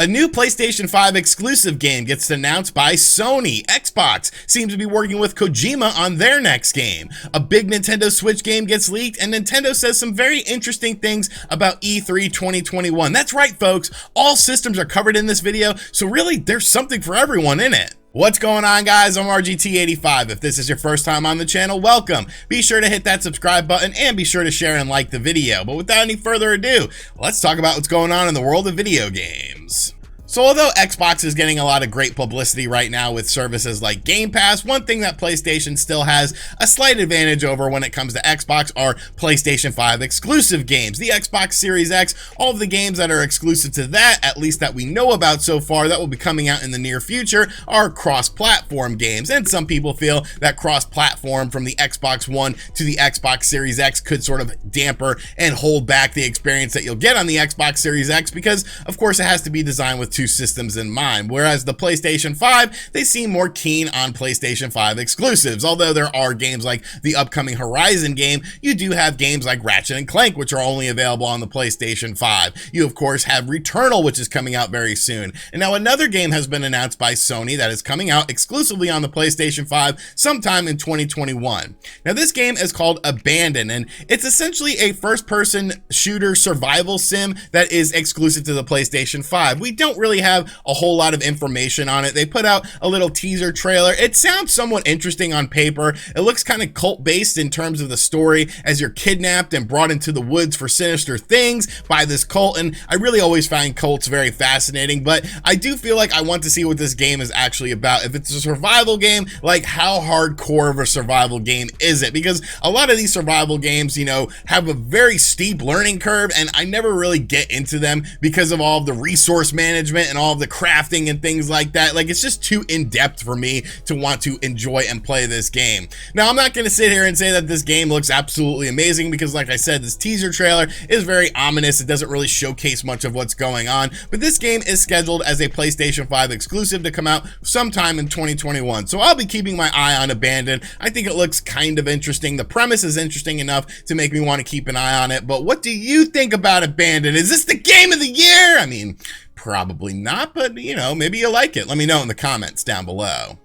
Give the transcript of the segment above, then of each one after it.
A new PlayStation 5 exclusive game gets announced by Sony. Xbox seems to be working with Kojima on their next game. A big Nintendo Switch game gets leaked, and Nintendo says some very interesting things about E3 2021. That's right, folks. All systems are covered in this video, so really, there's something for everyone in it. What's going on, guys? I'm RGT85. If this is your first time on the channel, welcome. Be sure to hit that subscribe button and be sure to share and like the video. But without any further ado, let's talk about what's going on in the world of video games. So although Xbox is getting a lot of great publicity right now with services like Game Pass, one thing that PlayStation still has a slight advantage over when it comes to Xbox are PlayStation 5 exclusive games. The Xbox Series X, all of the games that are exclusive to that, at least that we know about so far, that will be coming out in the near future, are cross-platform games. And some people feel that cross-platform from the Xbox One to the Xbox Series X could sort of damper and hold back the experience that you'll get on the Xbox Series X because, of course, it has to be designed with two systems in mind, whereas the PlayStation 5, they seem more keen on PlayStation 5 exclusives. Although there are games like the upcoming Horizon game, you do have games like Ratchet & Clank, which are only available on the PlayStation 5. You, of course, have Returnal, which is coming out very soon. And now another game has been announced by Sony that is coming out exclusively on the PlayStation 5 sometime in 2021. Now, this game is called Abandon, and it's essentially a first-person shooter survival sim that is exclusive to the PlayStation 5. We don't really have a whole lot of information on it. They put out a little teaser trailer. It sounds somewhat interesting on paper. It looks kind of cult-based in terms of the story as you're kidnapped and brought into the woods for sinister things by this cult, and I really always find cults very fascinating, but I do feel like I want to see what this game is actually about. If it's a survival game, like how hardcore of a survival game is it? Because a lot of these survival games, you know, have a very steep learning curve, and I never really get into them because of all of the resource management and all of the crafting and things like that. Like, it's just too in-depth for me to want to enjoy and play this game. Now, I'm not going to sit here and say that this game looks absolutely amazing because, like I said, this teaser trailer is very ominous. It doesn't really showcase much of what's going on, but this game is scheduled as a PlayStation 5 exclusive to come out sometime in 2021. So I'll be keeping my eye on Abandon. I think it looks kind of interesting. The premise is interesting enough to make me want to keep an eye on it, but what do you think about Abandon? Is this the game of the year? I mean, probably not, but you know, maybe you like it. Let me know in the comments down below.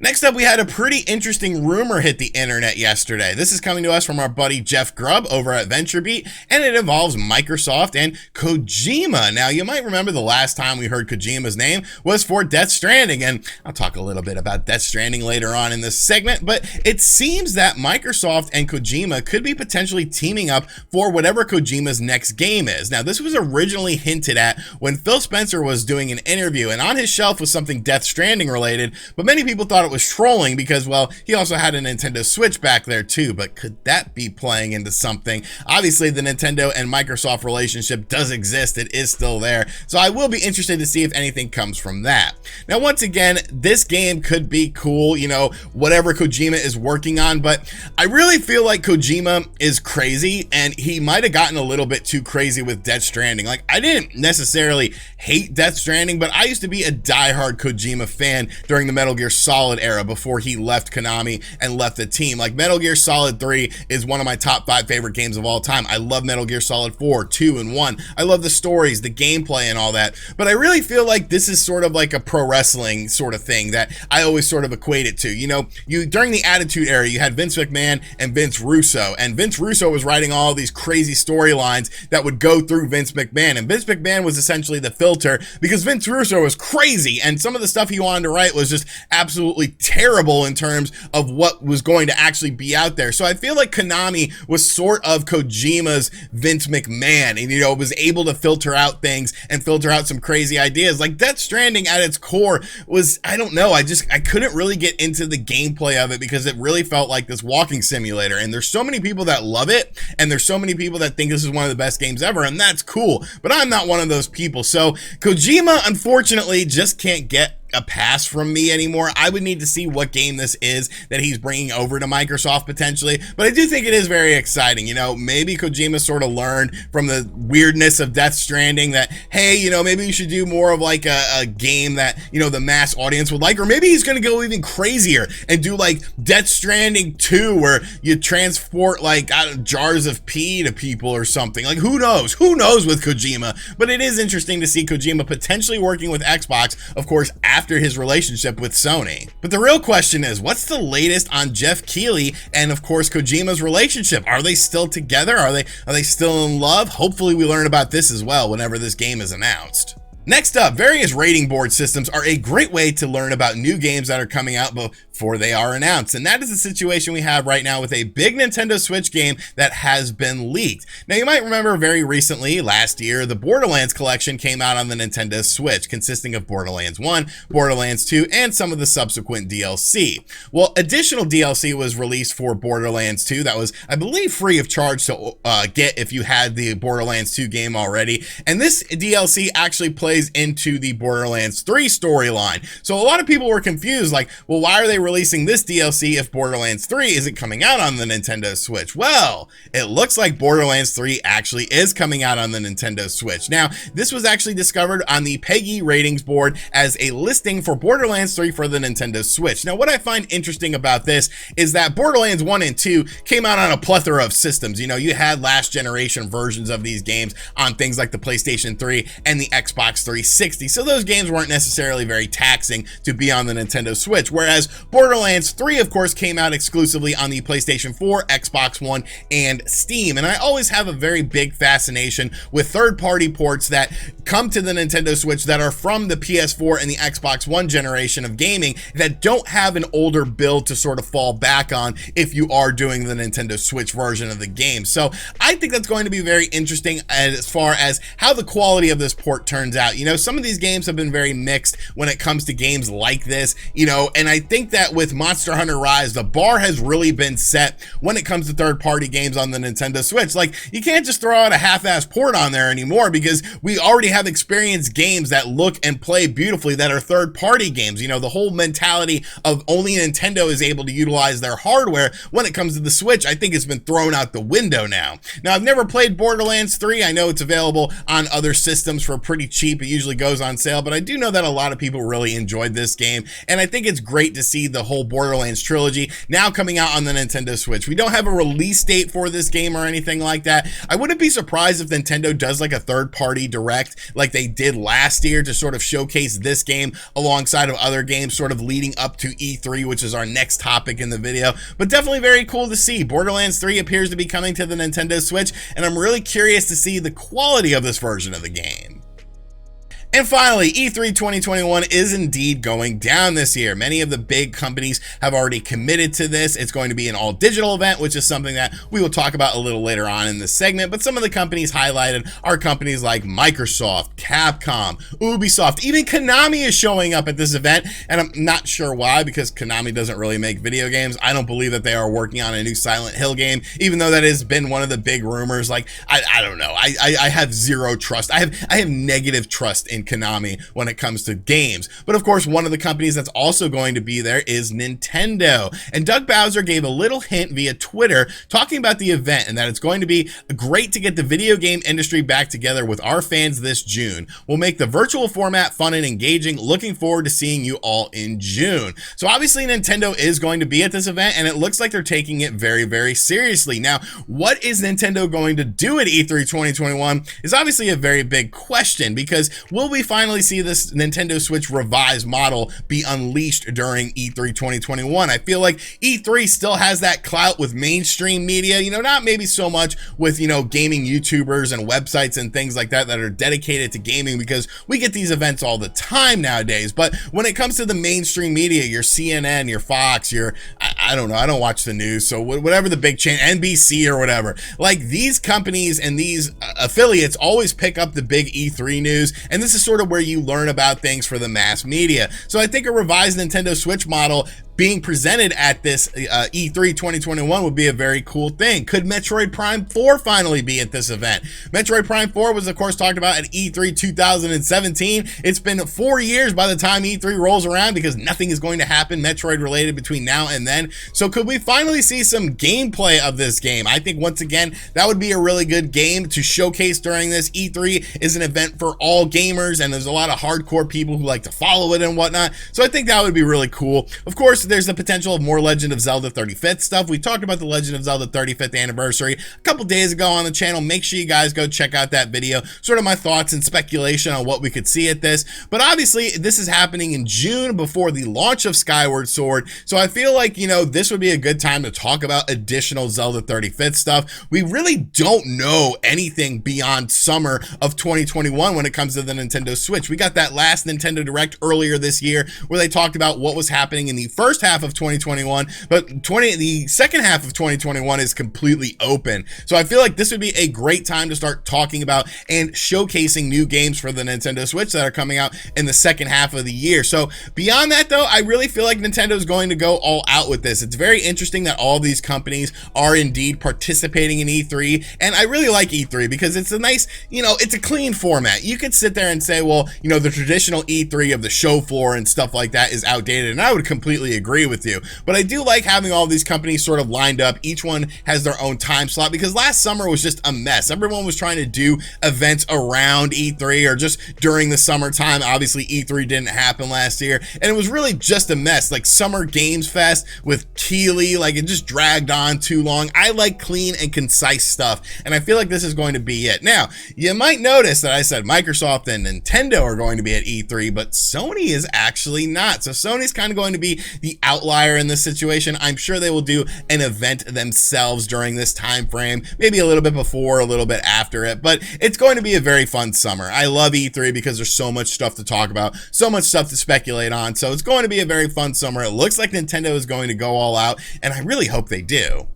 Next up, we had a pretty interesting rumor hit the internet yesterday. This is coming to us from our buddy Jeff Grubb over at VentureBeat, and it involves Microsoft and Kojima. Now, you might remember the last time we heard Kojima's name was for Death Stranding, and I'll talk a little bit about Death Stranding later on in this segment, but it seems that Microsoft and Kojima could be potentially teaming up for whatever Kojima's next game is. Now, this was originally hinted at when Phil Spencer was doing an interview, and on his shelf was something Death Stranding related, but many people thought it was trolling because, well, he also had a Nintendo Switch back there too, but could that be playing into something? Obviously, the Nintendo and Microsoft relationship does exist. It is still there. So I will be interested to see if anything comes from that. Now, once again, this game could be cool, you know, whatever Kojima is working on, but I really feel like Kojima is crazy, and he might have gotten a little bit too crazy with Death Stranding. Like, I didn't necessarily hate Death Stranding, but I used to be a diehard Kojima fan during the Metal Gear Solid era before he left Konami and left the team. Like, Metal Gear Solid 3 is one of my top 5 favorite games of all time. I love Metal Gear Solid 4, 2, and 1. I love the stories, the gameplay, and all that. But I really feel like this is sort of like a pro wrestling sort of thing that I always sort of equate it to. You know, during the Attitude Era, you had Vince McMahon and Vince Russo, and Vince Russo was writing all these crazy storylines that would go through Vince McMahon, and Vince McMahon was essentially the filter because Vince Russo was crazy, and some of the stuff he wanted to write was just absolutely terrible in terms of what was going to actually be out there. So I feel like Konami was sort of Kojima's Vince McMahon, and, you know, was able to filter out things and filter out some crazy ideas. Like, Death Stranding at its core was, I don't know, I couldn't really get into the gameplay of it because it really felt like this walking simulator, and there's so many people that love it, and there's so many people that think this is one of the best games ever, and that's cool, but I'm not one of those people. So Kojima, unfortunately, just can't get a pass from me anymore. I would need to see what game this is that he's bringing over to Microsoft potentially, but I do think it is very exciting. You know, maybe Kojima sort of learned from the weirdness of Death Stranding that, hey, you know, maybe you should do more of like a game that, you know, the mass audience would like, or maybe he's gonna go even crazier and do like Death Stranding 2 where you transport like jars of pee to people or something. Like, who knows with Kojima, but it is interesting to see Kojima potentially working with Xbox, of course, after his relationship with Sony. But the real question is, what's the latest on Jeff Keighley and of course Kojima's relationship? Are they still together? Are they still in love? Hopefully we learn about this as well whenever this game is announced. Next up, various rating board systems are a great way to learn about new games that are coming out before they are announced. And that is the situation we have right now with a big Nintendo Switch game that has been leaked. Now, you might remember very recently, last year, the Borderlands collection came out on the Nintendo Switch, consisting of Borderlands 1, Borderlands 2, and some of the subsequent DLC. Well, additional DLC was released for Borderlands 2 that was, I believe, free of charge to get if you had the Borderlands 2 game already. And this DLC actually plays into the Borderlands 3 storyline. So a lot of people were confused, like, well, why are they releasing this DLC if Borderlands 3 isn't coming out on the Nintendo Switch? Well, it looks like Borderlands 3 actually is coming out on the Nintendo Switch. Now, this was actually discovered on the PEGI ratings board as a listing for Borderlands 3 for the Nintendo Switch. Now, what I find interesting about this is that Borderlands 1 and 2 came out on a plethora of systems. You know, you had last generation versions of these games on things like the PlayStation 3 and the Xbox 360, so those games weren't necessarily very taxing to be on the Nintendo Switch, whereas Borderlands 3 of course came out exclusively on the PlayStation 4, Xbox One, and Steam. And I always have a very big fascination with third-party ports that come to the Nintendo Switch that are from the PS4 and the Xbox One generation of gaming that don't have an older build to sort of fall back on if you are doing the Nintendo Switch version of the game. So I think that's going to be very interesting as far as how the quality of this port turns out. You know, some of these games have been very mixed when it comes to games like this, you know, and I think that with Monster Hunter Rise, the bar has really been set when it comes to third-party games on the Nintendo Switch. Like, you can't just throw out a half-ass port on there anymore because we already have experienced games that look and play beautifully that are third-party games. You know, the whole mentality of only Nintendo is able to utilize their hardware when it comes to the Switch, I think it's been thrown out the window now. Now, I've never played Borderlands 3. I know it's available on other systems for pretty cheap. It usually goes on sale, but I do know that a lot of people really enjoyed this game, and I think it's great to see the whole Borderlands trilogy now coming out on the Nintendo Switch. We don't have a release date for this game or anything like that. I wouldn't be surprised if Nintendo does like a third-party direct like they did last year to sort of showcase this game alongside of other games sort of leading up to E3, which is our next topic in the video. But definitely very cool to see. Borderlands 3 appears to be coming to the Nintendo Switch, and I'm really curious to see the quality of this version of the game. And finally, E3 2021 is indeed going down this year. Many of the big companies have already committed to this. It's going to be an all-digital event, which is something that we will talk about a little later on in this segment. But some of the companies highlighted are companies like Microsoft, Capcom, Ubisoft, even Konami is showing up at this event. And I'm not sure why, because Konami doesn't really make video games. I don't believe that they are working on a new Silent Hill game, even though that has been one of the big rumors. Like, I don't know. I have zero trust. I have negative trust in Konami when it comes to games. But of course, one of the companies that's also going to be there is Nintendo. And Doug Bowser gave a little hint via Twitter talking about the event and that it's going to be great to get the video game industry back together with our fans this June. We'll make the virtual format fun and engaging. Looking forward to seeing you all in June. So obviously Nintendo is going to be at this event, and it looks like they're taking it very, very seriously. Now, what is Nintendo going to do at E3 2021 is obviously a very big question, because will we finally see this Nintendo Switch revised model be unleashed during E3 2021? I feel like E3 still has that clout with mainstream media, you know, not maybe so much with, you know, gaming YouTubers and websites and things like that that are dedicated to gaming, because we get these events all the time nowadays. But when it comes to the mainstream media, your CNN, your Fox, your, I don't know, I don't watch the news, so whatever the big chain, NBC or whatever, like these companies and these affiliates always pick up the big E3 news, and this is sort of where you learn about things for the mass media. So I think a revised Nintendo Switch model being presented at this E3 2021 would be a very cool thing. Could Metroid Prime 4 finally be at this event? Metroid Prime 4 was of course talked about at E3 2017. It's been 4 years by the time E3 rolls around because nothing is going to happen Metroid related between now and then. So could we finally see some gameplay of this game? I think once again, that would be a really good game to showcase during this. E3 is an event for all gamers and there's a lot of hardcore people who like to follow it and whatnot. So I think that would be really cool. Of course, there's the potential of more Legend of Zelda 35th stuff. We talked about the Legend of Zelda 35th anniversary a couple days ago on the channel. Make sure you guys go check out that video, sort of my thoughts and speculation on what we could see at this. But obviously this is happening in June before the launch of Skyward Sword, so I feel like, you know, this would be a good time to talk about additional Zelda 35th stuff. We really don't know anything beyond summer of 2021 when it comes to the Nintendo Switch. We got that last Nintendo Direct earlier this year where they talked about what was happening in the first half of 2021, but the second half of 2021 is completely open. So I feel like this would be a great time to start talking about and showcasing new games for the Nintendo Switch that are coming out in the second half of the year. So beyond that though, I really feel like Nintendo is going to go all out with this. It's very interesting that all these companies are indeed participating in E3, and I really like E3 because it's a nice, you know, it's a clean format. You could sit there and say, well, you know, the traditional E3 of the show floor and stuff like that is outdated, and I would completely agree with you. But I do like having all these companies sort of lined up. Each one has their own time slot because last summer was just a mess. Everyone was trying to do events around E3 or just during the summertime. Obviously E3 didn't happen last year and it was really just a mess. Like Summer Games Fest with Keighley, like it just dragged on too long. I like clean and concise stuff, and I feel like this is going to be it. Now, you might notice that I said Microsoft and Nintendo are going to be at E3, but Sony is actually not. So Sony's kind of going to be the outlier in this situation. I'm sure they will do an event themselves during this time frame, maybe a little bit before, a little bit after it, but it's going to be a very fun summer. I love E3 because there's so much stuff to talk about, so much stuff to speculate on. So it's going to be a very fun summer. It looks like Nintendo is going to go all out, and I really hope they do.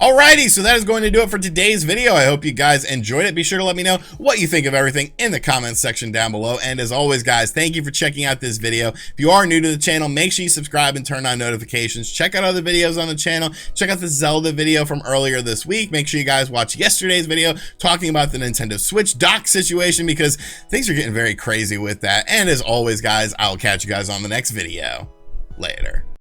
Alrighty, so that is going to do it for today's video. I hope you guys enjoyed it. Be sure to let me know what you think of everything in the comments section down below. And as always, guys, thank you for checking out this video. If you are new to the channel, make sure you subscribe and turn on notifications. Check out other videos on the channel. Check out the Zelda video from earlier this week. Make sure you guys watch yesterday's video talking about the Nintendo Switch dock situation because things are getting very crazy with that. And as always, guys, I'll catch you guys on the next video. Later.